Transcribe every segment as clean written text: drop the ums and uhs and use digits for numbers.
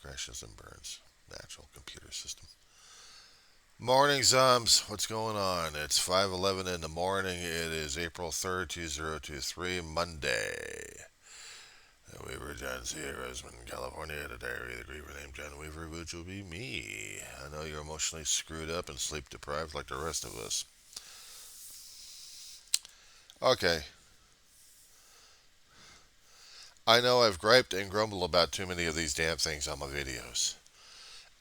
crashes and burns. Natural computer system. Morning, Zums. What's going on? It's 5:11 in the morning. It is April 3rd, 2023, Monday. Weaver, John C. Roseman, California. The diary of the griever named John Weaver, which will be me. I know you're emotionally screwed up and sleep deprived like the rest of us. Okay. I know I've griped and grumbled about too many of these damn things on my videos.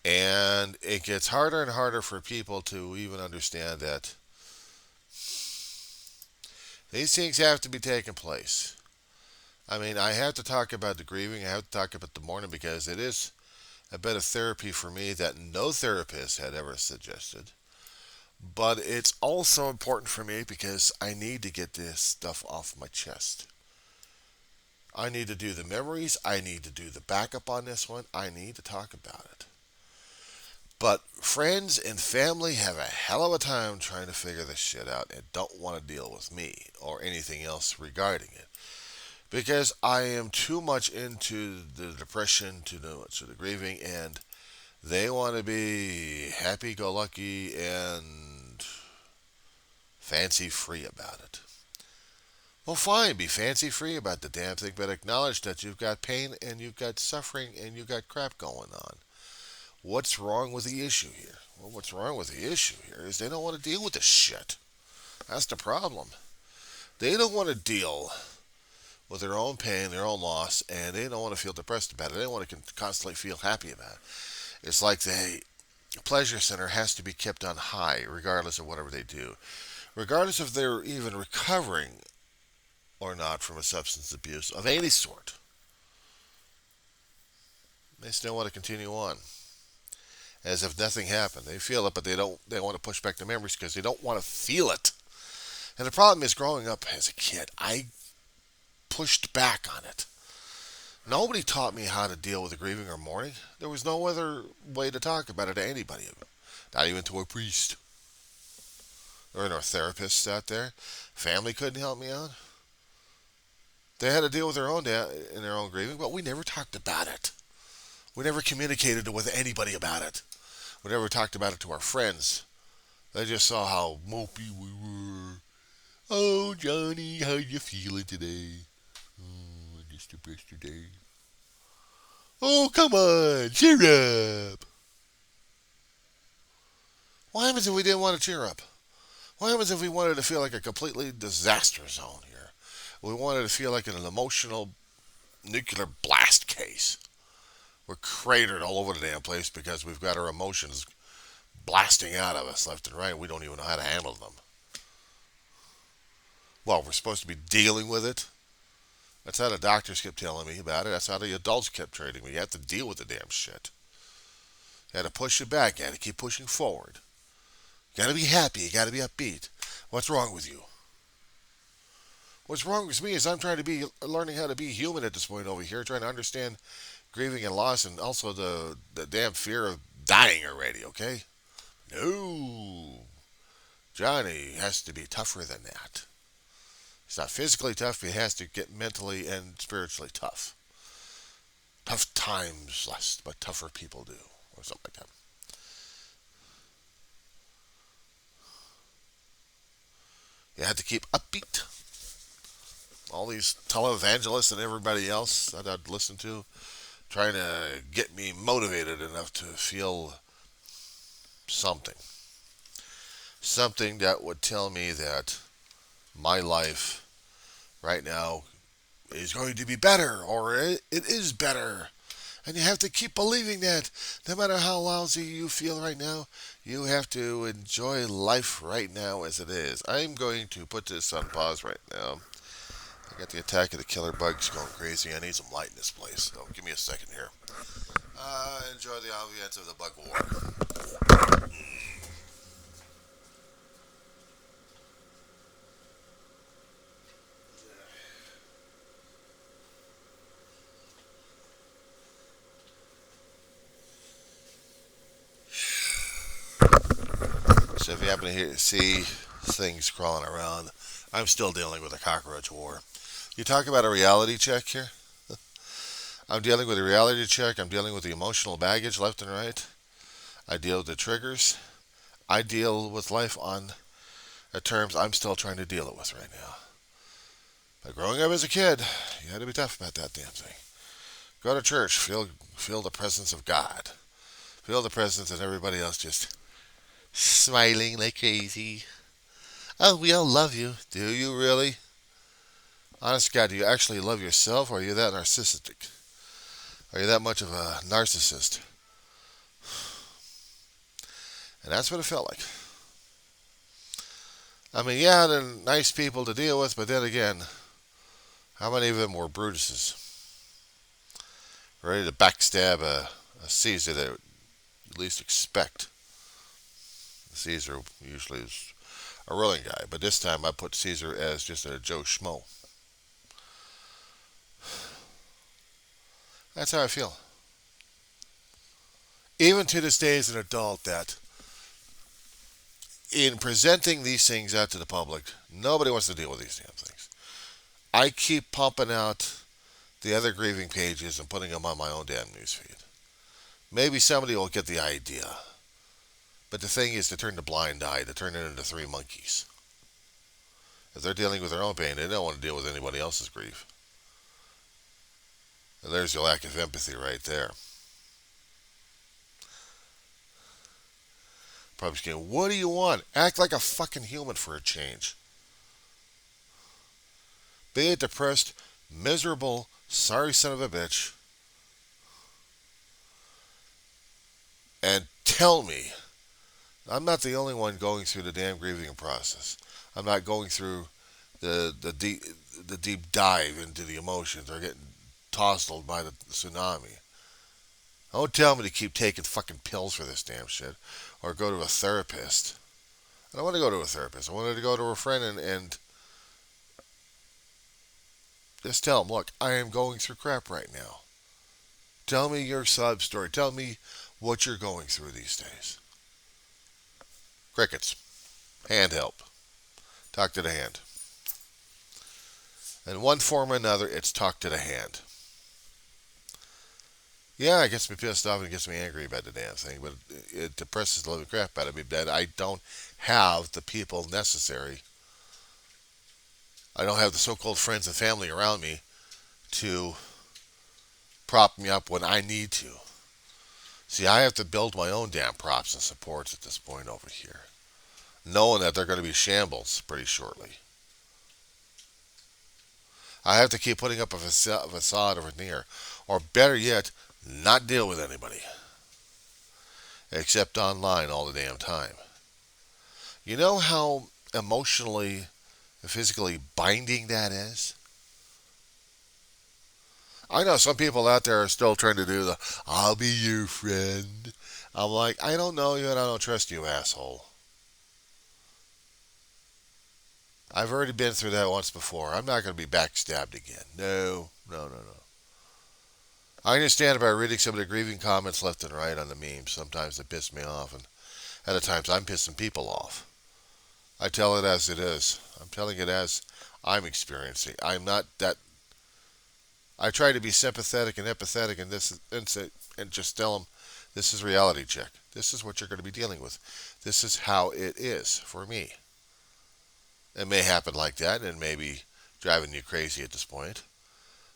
And it gets harder and harder for people to even understand that these things have to be taking place. I mean, I have to talk about the grieving, I have to talk about the mourning because it is a bit of therapy for me that no therapist had ever suggested. But it's also important for me because I need to get this stuff off my chest. I need to do the memories. I need to do the backup on this one. I need to talk about it. But friends and family have a hell of a time trying to figure this shit out and don't want to deal with me or anything else regarding it. Because I am too much into the depression, too much of the grieving, and they want to be happy go lucky and fancy free about it. Well, fine, be fancy free about the damn thing, but acknowledge that you've got pain and you've got suffering and you've got crap going on. What's wrong with the issue here? Well, what's wrong with the issue here is they don't want to deal with this shit. That's the problem. They don't want to deal with their own pain, their own loss, and they don't want to feel depressed about it. They don't want to constantly feel happy about it. It's like the pleasure center has to be kept on high, regardless of whatever they do. Regardless if they're even recovering or not from a substance abuse of any sort. They still want to continue on as if nothing happened. They feel it, but they don't. They want to push back the memories because they don't want to feel it. And the problem is, growing up as a kid, I pushed back on it. Nobody taught me how to deal with the grieving or mourning. There was no other way to talk about it to anybody, not even to a priest. There were no therapists out there. Family couldn't help me out. They had to deal with their own in their own grieving, but we never talked about it. We never communicated with anybody about it. We never talked about it to our friends. They just saw how mopey we were. Oh, Johnny, how you feeling today? Oh, I'm just depressed today. Oh, come on, cheer up. What happens if we didn't want to cheer up? What happens if we wanted to feel like a completely disaster zone here? We wanted to feel like an emotional nuclear blast case. We're cratered all over the damn place because we've got our emotions blasting out of us left and right. We don't even know how to handle them. Well, we're supposed to be dealing with it. That's how the doctors kept telling me about it. That's how the adults kept treating me. You have to deal with the damn shit. You got to push it back. You got to keep pushing forward. You got to be happy. You got to be upbeat. What's wrong with you? What's wrong with me is I'm trying to be learning how to be human at this point over here, trying to understand grieving and loss and also the damn fear of dying already, okay? No. Johnny has to be tougher than that. He's not physically tough, he has to get mentally and spiritually tough. Tough times less, but tougher people do, or something like that. You have to keep upbeat. All these televangelists and everybody else that I'd listen to trying to get me motivated enough to feel something. Something that would tell me that my life right now is going to be better or it is better. And you have to keep believing that no matter how lousy you feel right now, you have to enjoy life right now as it is. I'm going to put this on pause right now. I got the attack of the killer bugs going crazy. I need some light in this place. So give me a second here. Enjoy the ambience of the bug war. So if you happen to see things crawling around, I'm still dealing with a cockroach war. You talk about a reality check here. I'm dealing with a reality check. I'm dealing with the emotional baggage left and right. I deal with the triggers. I deal with life on terms I'm still trying to deal with right now. But growing up as a kid, you had to be tough about that damn thing. Go to church, feel the presence of God, feel the presence of everybody else just smiling like crazy. Oh, we all love you. Do you really? Honest to God, do you actually love yourself, or are you that narcissistic? Are you that much of a narcissist? And that's what it felt like. I mean, yeah, they're nice people to deal with, but then again, how many of them were Brutuses? Ready to backstab a Caesar that you least expect. The Caesar usually is a ruling guy, but this time I put Caesar as just a Joe Schmo. That's how I feel. Even to this day as an adult, that in presenting these things out to the public, nobody wants to deal with these damn things. I keep pumping out the other grieving pages and putting them on my own damn newsfeed. Maybe somebody will get the idea. But the thing is to turn the blind eye, to turn it into three monkeys. If they're dealing with their own pain, they don't want to deal with anybody else's grief. And there's your lack of empathy right there. Probably saying, what do you want? Act like a fucking human for a change. Be a depressed, miserable, sorry son of a bitch. And tell me, I'm not the only one going through the damn grieving process. I'm not going through the deep dive into the emotions or getting tossed by the tsunami. Don't tell me to keep taking fucking pills for this damn shit or go to a therapist. I don't want to go to a therapist. I wanted to go to a friend and just tell him, look, I am going through crap right now. Tell me your sub story. Tell me what you're going through these days. Crickets. Hand help. Talk to the hand. In one form or another, it's talk to the hand. Yeah, it gets me pissed off and it gets me angry about the damn thing, but it depresses the living crap out of me that I don't have the people necessary. I don't have the so-called friends and family around me to prop me up when I need to. See, I have to build my own damn props and supports at this point over here, knowing that they're going to be shambles pretty shortly. I have to keep putting up a facade or veneer, or better yet, not deal with anybody, except online all the damn time. You know how emotionally and physically binding that is? I know some people out there are still trying to do the I'll be your friend. I'm like, I don't know you and I don't trust you, asshole. I've already been through that once before. I'm not going to be backstabbed again. No, no, no, no. I understand about reading some of the grieving comments left and right on the memes. Sometimes they piss me off, and other times I'm pissing people off. I tell it as it is. I'm telling it as I'm experiencing. I'm not that. I try to be sympathetic and empathetic in this instant and just tell them this is reality check. This is what you're going to be dealing with. This is how it is for me. It may happen like that, and it may be driving you crazy at this point.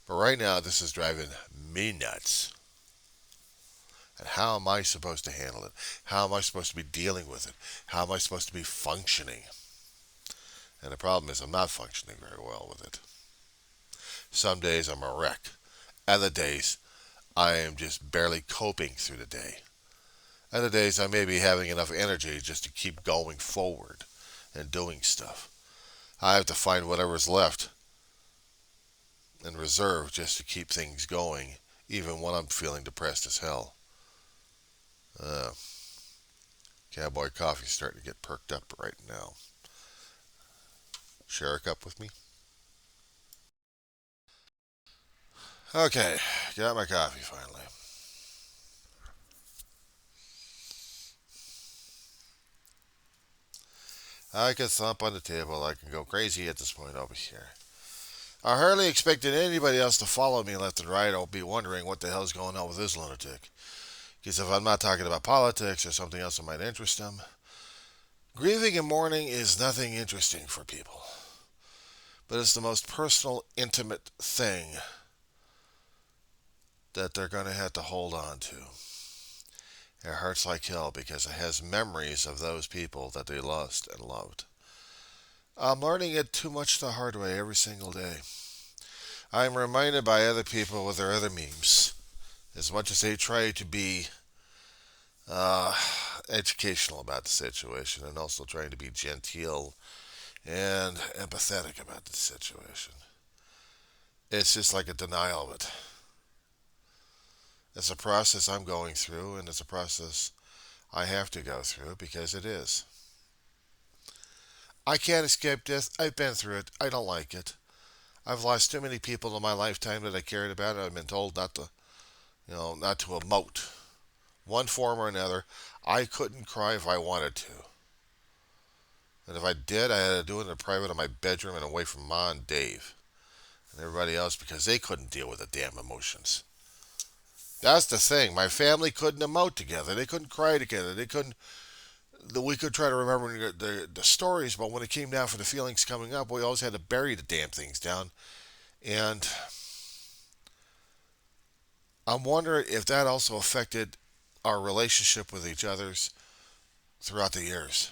But right now, this is driving me nuts. And how am I supposed to handle it? How am I supposed to be dealing with it? How am I supposed to be functioning? And the problem is, I'm not functioning very well with it. Some days I'm a wreck. Other days, I am just barely coping through the day. Other days, I may be having enough energy just to keep going forward and doing stuff. I have to find whatever's left in reserve just to keep things going, even when I'm feeling depressed as hell. Uh, Cowboy Coffee's starting to get perked up right now. Share a cup with me? Okay, got my coffee finally. I can thump on the table. I can go crazy at this point over here. I hardly expected anybody else to follow me left and right. I'll be wondering what the hell's going on with this lunatic. Because if I'm not talking about politics or something else that might interest them, grieving and mourning is nothing interesting for people. But it's the most personal, intimate thing that they're going to have to hold on to. It hurts like hell because it has memories of those people that they lost and loved. I'm learning it too much the hard way every single day. I'm reminded by other people with their other memes, as much as they try to be uh, educational about the situation and also trying to be genteel and empathetic about the situation. It's just like a denial of it. It's a process I'm going through, and it's a process I have to go through because it is. I can't escape death. I've been through it. I don't like it. I've lost too many people in my lifetime that I cared about. I've been told not to emote, one form or another. I couldn't cry if I wanted to, and if I did, I had to do it in private in my bedroom and away from Ma and Dave and everybody else because they couldn't deal with the damn emotions. That's the thing. My family couldn't emote together. They couldn't cry together. They couldn't. We could try to remember the stories, but when it came down for the feelings coming up, we always had to bury the damn things down. And I'm wondering if that also affected our relationship with each other's throughout the years.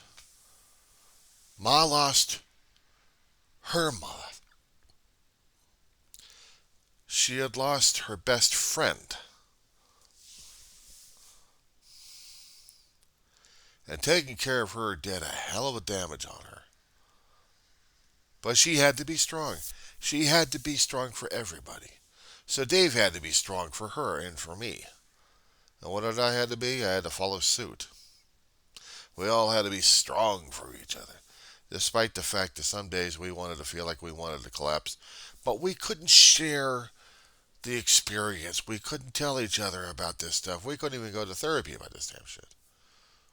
Ma lost her mother. She had lost her best friend. And taking care of her did a hell of a damage on her. But she had to be strong. She had to be strong for everybody. So Dave had to be strong for her and for me. And what did I have to be? I had to follow suit. We all had to be strong for each other. Despite the fact that some days we wanted to feel like we wanted to collapse. But we couldn't share the experience. We couldn't tell each other about this stuff. We couldn't even go to therapy about this damn shit.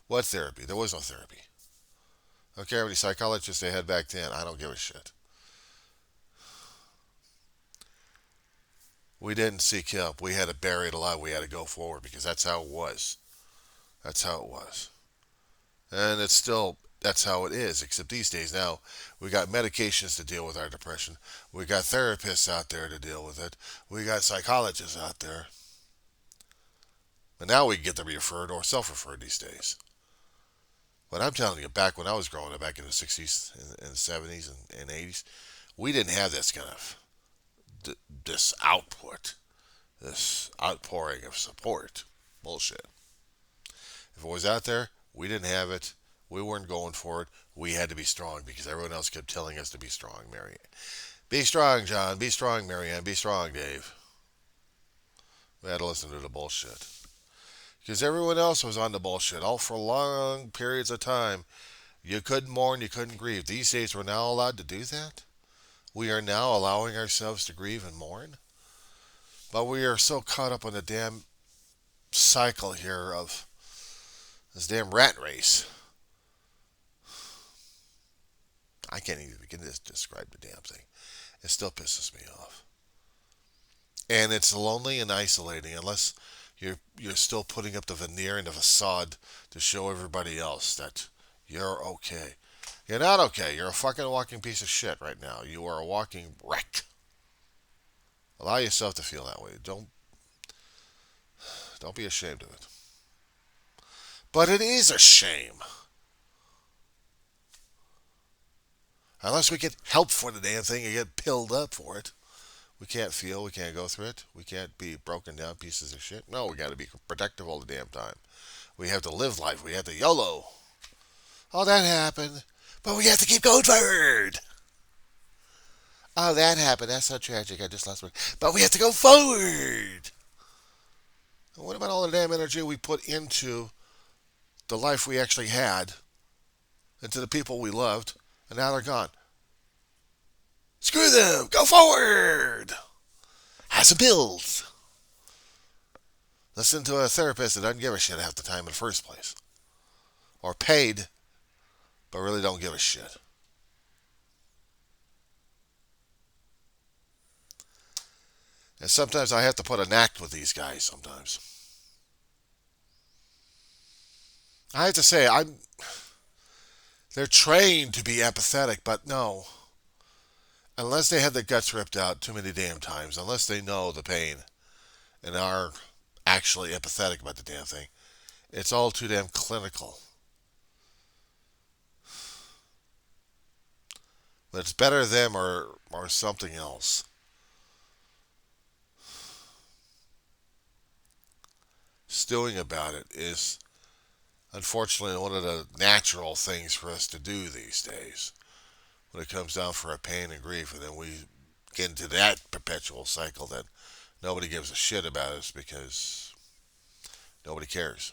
What therapy? There was no therapy. I don't care how many psychologists they had back then. I don't give a shit. We didn't seek help. We had to bury it alive. We had to go forward because that's how it was. That's how it was. And it's still, that's how it is. Except these days now, we got medications to deal with our depression. We got therapists out there to deal with it. We got psychologists out there. But now we can get them referred or self-referred these days. But I'm telling you, back when I was growing up, back in the 60s and 70s and 80s, we didn't have this kind of this output, this outpouring of support. Bullshit. If it was out there, we didn't have it. We weren't going for it. We had to be strong because everyone else kept telling us to be strong, Mary. Be strong, John. Be strong, Marianne. Be strong, Dave. We had to listen to the bullshit. Because everyone else was on the bullshit all for long periods of time. You couldn't mourn, you couldn't grieve. These days we're now allowed to do that. We are now allowing ourselves to grieve and mourn. But we are so caught up in the damn cycle here of this damn rat race. I can't even begin to describe the damn thing. It still pisses me off. And it's lonely and isolating unless you're still putting up the veneer and the facade to show everybody else that you're okay. You're not okay. You're a fucking walking piece of shit right now. You are a walking wreck. Allow yourself to feel that way. Don't be ashamed of it. But it is a shame. Unless we get help for the damn thing and get pilled up for it. We can't feel, we can't go through it. We can't be broken down pieces of shit. No, we got to be protective all the damn time. We have to live life. We have to YOLO. Oh, that happened. But we have to keep going forward. Oh, that happened. That's so tragic. I just lost my... But we have to go forward. And what about all the damn energy we put into the life we actually had, into the people we loved, and now they're gone? Screw them. Go forward. Have some pills. Listen to a therapist that doesn't give a shit half the time in the first place. Or paid, but really don't give a shit. And sometimes I have to put an act with these guys sometimes. I have to say, they're trained to be empathetic, but no. Unless they had the guts ripped out too many damn times, unless they know the pain and are actually empathetic about the damn thing, it's all too damn clinical. But it's better them or something else. Stewing about it is unfortunately one of the natural things for us to do these days when it comes down for our pain and grief, and then we get into that perpetual cycle that nobody gives a shit about us because nobody cares.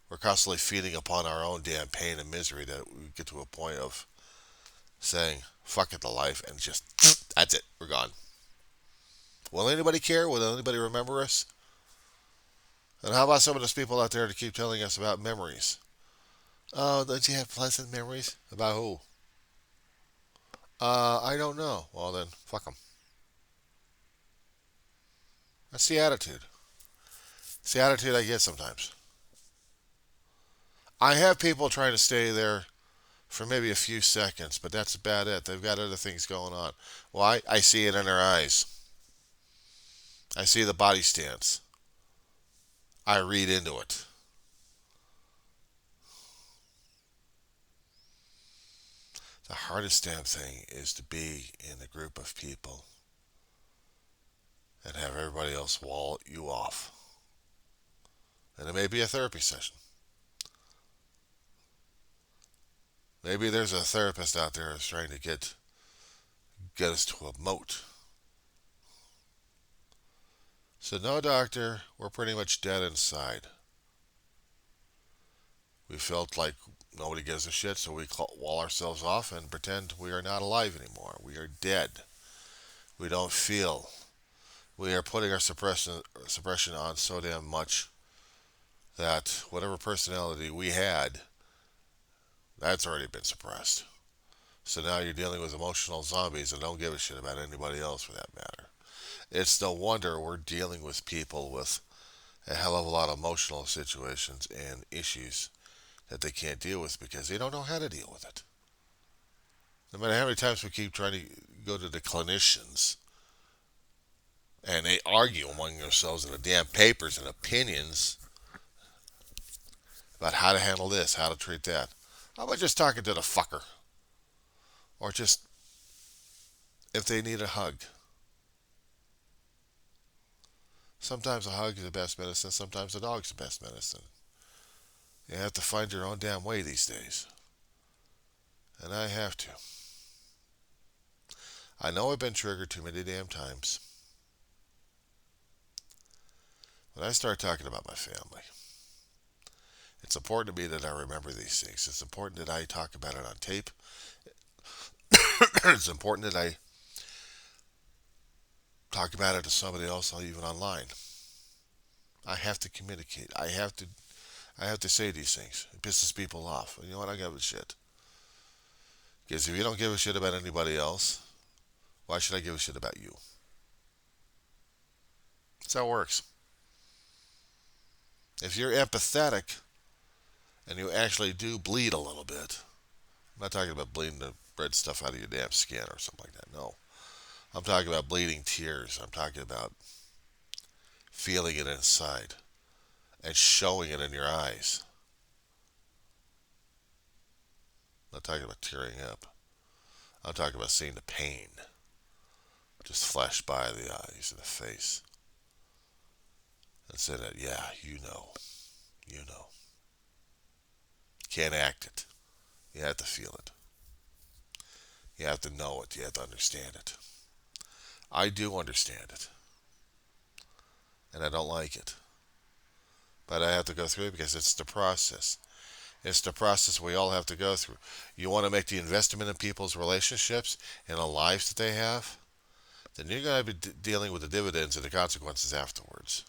We're constantly feeding upon our own damn pain and misery that we get to a point of saying, fuck it to life, and just, that's it, we're gone. Will anybody care? Will anybody remember us? And how about some of those people out there to keep telling us about memories? Oh, don't you have pleasant memories? About who? I don't know. Well, then, fuck them. That's the attitude. It's the attitude I get sometimes. I have people trying to stay there for maybe a few seconds, but that's about it. They've got other things going on. Why? I see it in their eyes. I see the body stance. I read into it. The hardest damn thing is to be in a group of people and have everybody else wall you off. And it may be a therapy session. Maybe there's a therapist out there who's trying to get us to a moat. So no, doctor, we're pretty much dead inside. We felt like nobody gives a shit, so we wall ourselves off and pretend we are not alive anymore. We are dead. We don't feel. We are putting our suppression on so damn much that whatever personality we had, that's already been suppressed. So now you're dealing with emotional zombies that don't give a shit about anybody else for that matter. It's no wonder we're dealing with people with a hell of a lot of emotional situations and issues that they can't deal with because they don't know how to deal with it. No matter how many times we keep trying to go to the clinicians and they argue among themselves in the damn papers and opinions about how to handle this, how to treat that. How about just talking to the fucker? Or just if they need a hug. Sometimes a hug is the best medicine, sometimes a dog's the best medicine. You have to find your own damn way these days. And I have to. I know I've been triggered too many damn times. When I start talking about my family, it's important to me that I remember these things. It's important that I talk about it on tape. It's important that I talk about it to somebody else, even online. I have to communicate. I have to say these things. It pisses people off. You know what? I give a shit. Because if you don't give a shit about anybody else, why should I give a shit about you? That's how it works. If you're empathetic and you actually do bleed a little bit, I'm not talking about bleeding the red stuff out of your damn skin or something like that. No. I'm talking about bleeding tears. I'm talking about feeling it inside and showing it in your eyes. I'm not talking about tearing up. I'm talking about seeing the pain just flash by the eyes and the face and say that, yeah, you know. You know. You can't act it. You have to feel it. You have to know it. You have to understand it. I do understand it. And I don't like it. But I have to go through it because it's the process. It's the process we all have to go through. You want to make the investment in people's relationships and the lives that they have, then you're going to be dealing with the dividends and the consequences afterwards.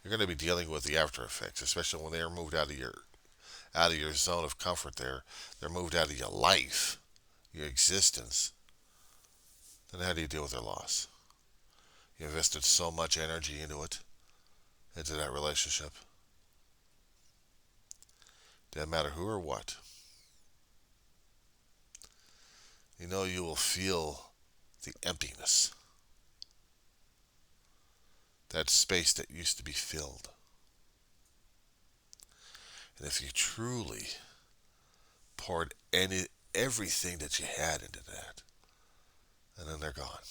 You're going to be dealing with the after effects, especially when they are moved out of your zone of comfort. They're moved out of your life, your existence. Then how do you deal with their loss? You invested so much energy into that relationship. Didn't matter who or what. You know you will feel the emptiness. That space that used to be filled. And if you truly poured everything that you had into that, and then they're gone.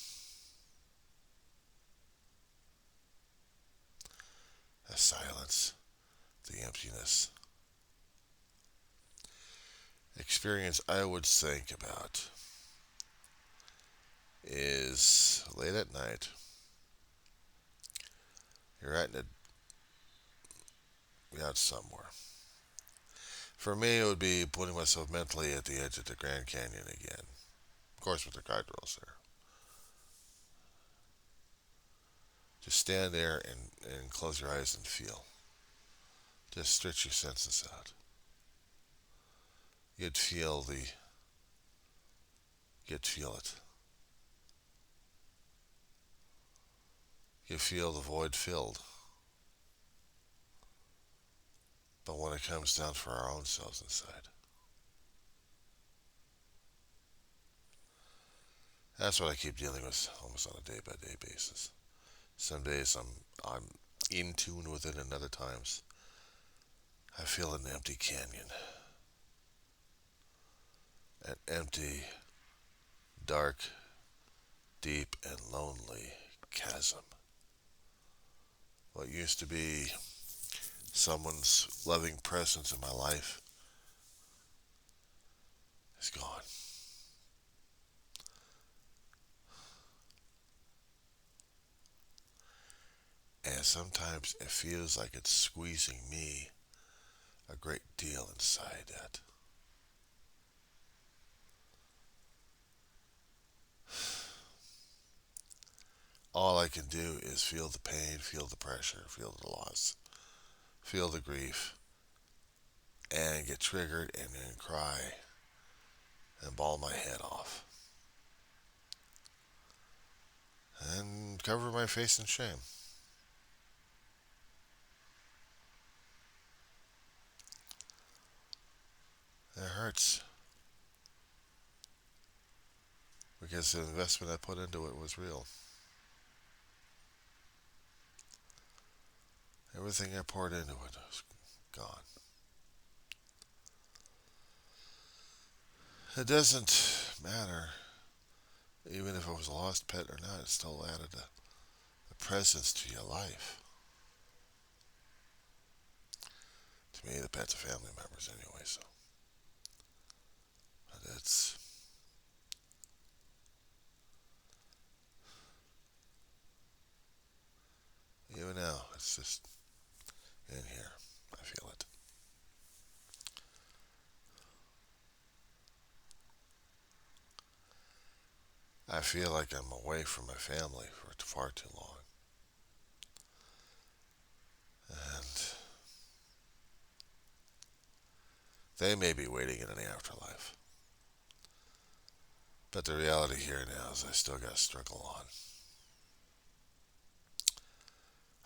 The silence, the emptiness. Experience I would think about is late at night. You're out somewhere. For me, it would be putting myself mentally at the edge of the Grand Canyon again. Of course, with the guardrails there. Just stand there and close your eyes and feel. Just stretch your senses out. You'd feel you'd feel it. You feel the void filled. But when it comes down for our own selves inside, that's what I keep dealing with almost on a day by day basis. Some days I'm in tune with it, and other times I feel an empty canyon, an empty, dark, deep, and lonely chasm. What used to be someone's loving presence in my life is gone. And sometimes it feels like it's squeezing me a great deal inside that. All I can do is feel the pain, feel the pressure, feel the loss, feel the grief, and get triggered and then cry and bawl my head off and cover my face in shame. It hurts because the investment I put into it was real. Everything I poured into it was gone. It doesn't matter, even if it was a lost pet or not, it still added a presence to your life. To me, the pets are family members anyway, so. But it's. Even now, it's just in here. I feel it. I feel like I'm away from my family for far too long. And they may be waiting in an afterlife. But the reality here now is I still got to struggle on.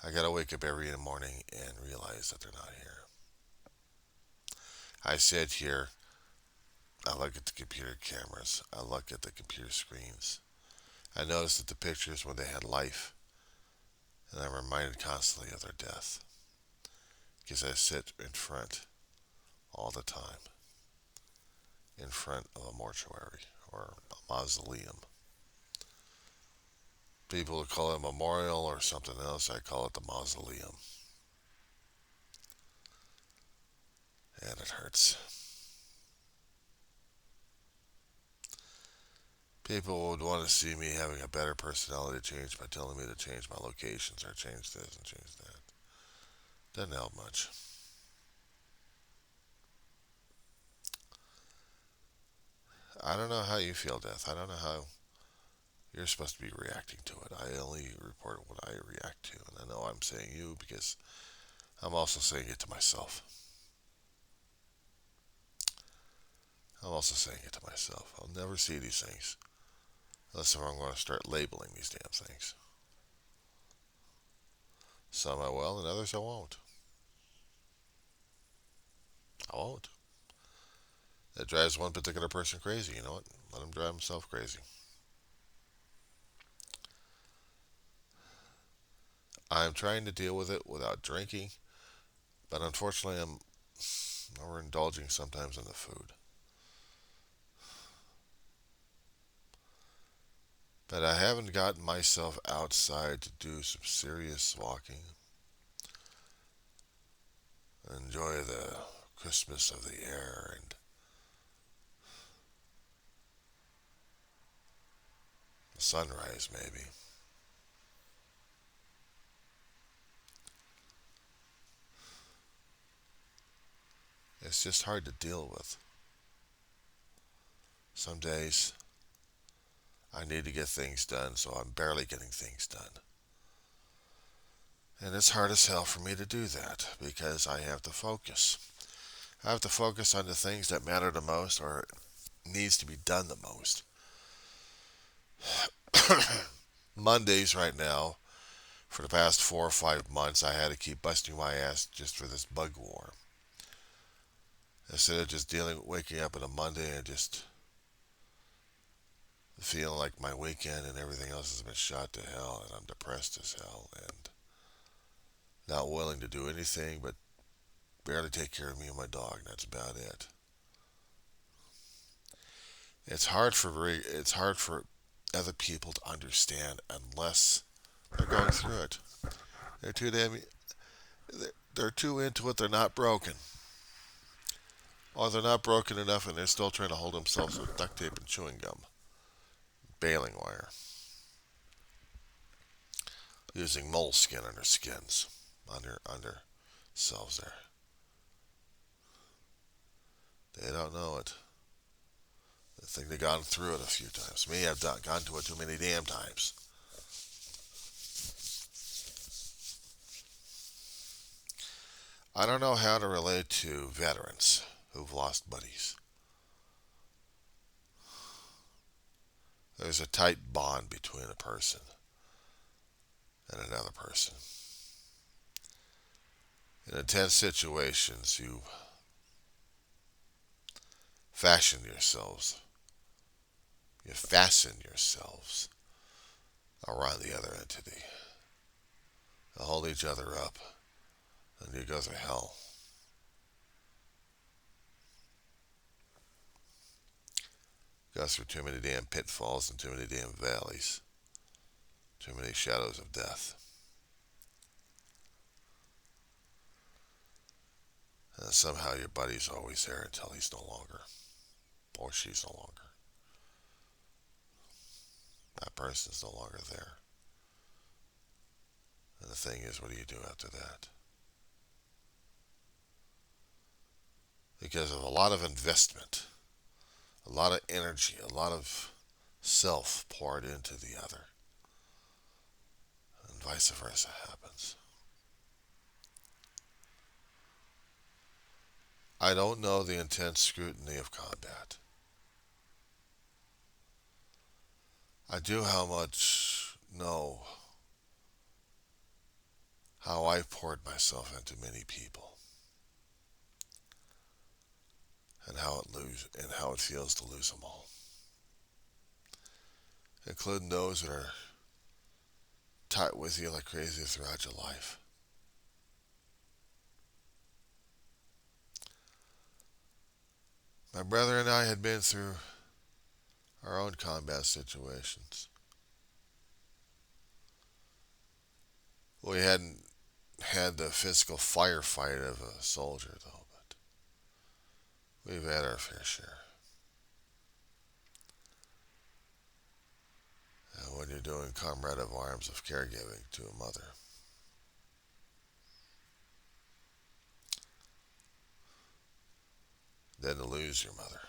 I got to wake up every morning and realize that they're not here. I sit here, I look at the computer cameras, I look at the computer screens. I notice that the pictures when they had life, and I'm reminded constantly of their death. Because I sit in front all the time, in front of a mortuary or a mausoleum. People would call it a memorial or something else. I call it the mausoleum. And it hurts. People would want to see me having a better personality change by telling me to change my locations or change this and change that. Doesn't help much. I don't know how you feel, Death. I don't know how you're supposed to be reacting to it. I only report what I react to. And I know I'm saying you because I'm also saying it to myself. I'm also saying it to myself. I'll never see these things unless I'm going to start labeling these damn things. Some I will, and others I won't. I won't. That drives one particular person crazy. You know what? Let him drive himself crazy. I'm trying to deal with it without drinking, but unfortunately, I'm overindulging sometimes in the food. But I haven't gotten myself outside to do some serious walking, enjoy the crispness of the air and the sunrise, maybe. It's just hard to deal with. Some days I need to get things done, so I'm barely getting things done. And it's hard as hell for me to do that because I have to focus. I have to focus on the things that matter the most or needs to be done the most. Mondays right now, for the past 4 or 5 months, I had to keep busting my ass just for this bug war. Instead of just waking up on a Monday and just feeling like my weekend and everything else has been shot to hell and I'm depressed as hell and not willing to do anything but barely take care of me and my dog, and that's about it. It's hard for other people to understand unless they're going through it. They're too damn they're too into it. They're not broken, or they're not broken enough, and they're still trying to hold themselves with duct tape and chewing gum, baling wire, using moleskin on their skins, on their selves. There, they don't know it. I think they've gone through it a few times. Me, I've gone to it too many damn times. I don't know how to relate to veterans who've lost buddies. There's a tight bond between a person and another person. In intense situations, you fashion yourselves, you fasten yourselves around the other entity. You hold each other up, and you go through hell. Go through too many damn pitfalls and too many damn valleys, too many shadows of death. And somehow your buddy's always there until he's no longer, or she's no longer. That person's no longer there. And the thing is, what do you do after that? Because of a lot of investment, a lot of energy, a lot of self poured into the other, and vice versa happens. I don't know the intense scrutiny of combat. I do how much know how I poured myself into many people and how it feels to lose them all, including those that are tight with you like crazy throughout your life. My brother and I had been through our own combat situations. We hadn't had the physical firefight of a soldier, though, but we've had our fair share. When you're doing comrade of arms of caregiving to a mother, then to lose your mother,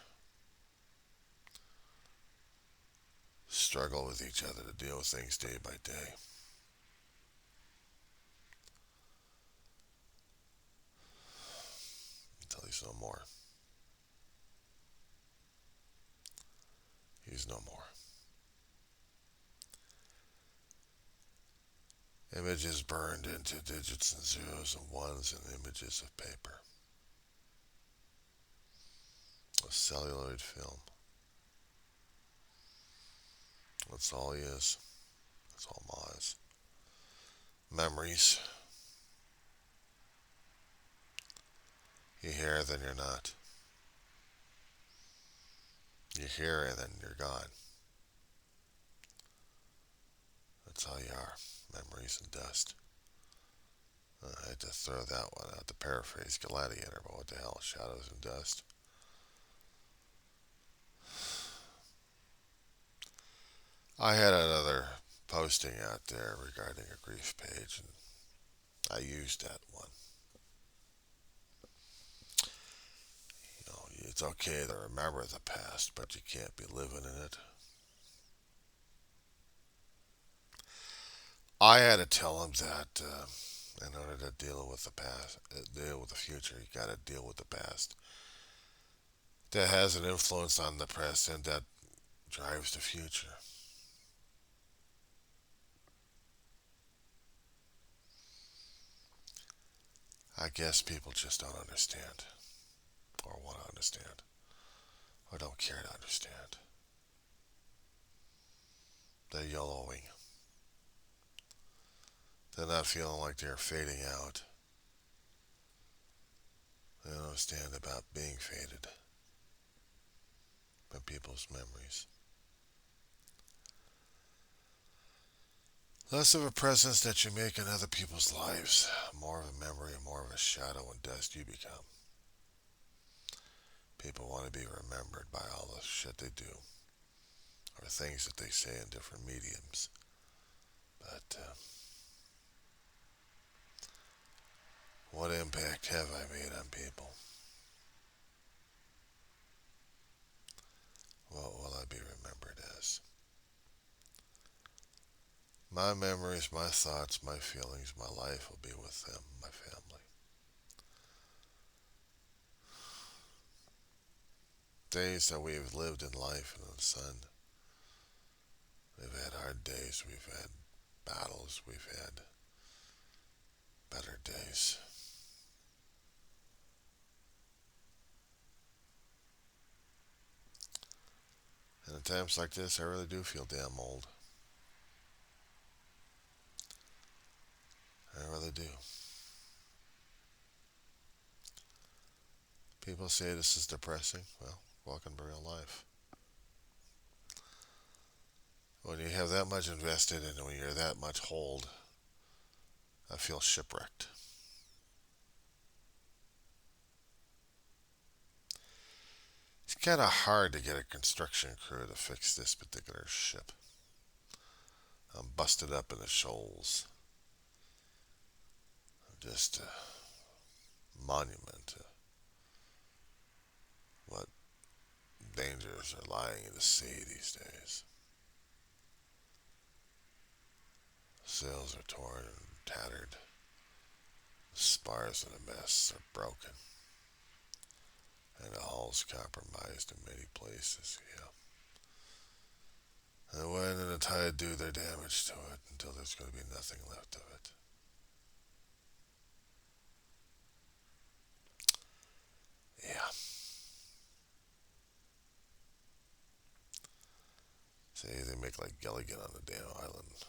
struggle with each other to deal with things day by day. Until he's no more. He's no more. Images burned into digits and zeros and ones and images of paper. A celluloid film. That's all he is. That's all Ma is. Memories. You're here, then you're not. You're here, and then you're gone. That's all you are. Memories and dust. I had to throw that one out to paraphrase Gladiator, but what the hell? Shadows and dust. I had another posting out there regarding a grief page, and I used that one. It's okay to remember the past, but you can't be living in it. I had to tell him that in order to deal with the past, deal with the future, you got to deal with the past. That has an influence on the present that drives the future. I guess people just don't understand, or want to understand, or don't care to understand. They're yellowing. They're not feeling like they're fading out. They don't understand about being faded by people's memories. Less of a presence that you make in other people's lives, more of a memory, more of a shadow and dust you become. People want to be remembered by all the shit they do, or things that they say in different mediums. But what impact have I made on people? What will I be remembered as? My memories, my thoughts, my feelings, my life will be with them, my family. Days that we've lived in life and in the sun. We've had hard days, we've had battles, we've had better days. And at times like this, I really do feel damn old. I really do. People say this is depressing. Well, welcome to real life. When you have that much invested and when you're that much hold, I feel shipwrecked. It's kind of hard to get a construction crew to fix this particular ship. I'm busted up in the shoals. I'm just a monument to what dangers are lying in the sea these days. Sails are torn and tattered. The spars of the masts are broken. And the hull's compromised in many places, yeah. And the wind and the tide do their damage to it until there's going to be nothing left of it. Yeah. See, they make like Gilligan on the damn island.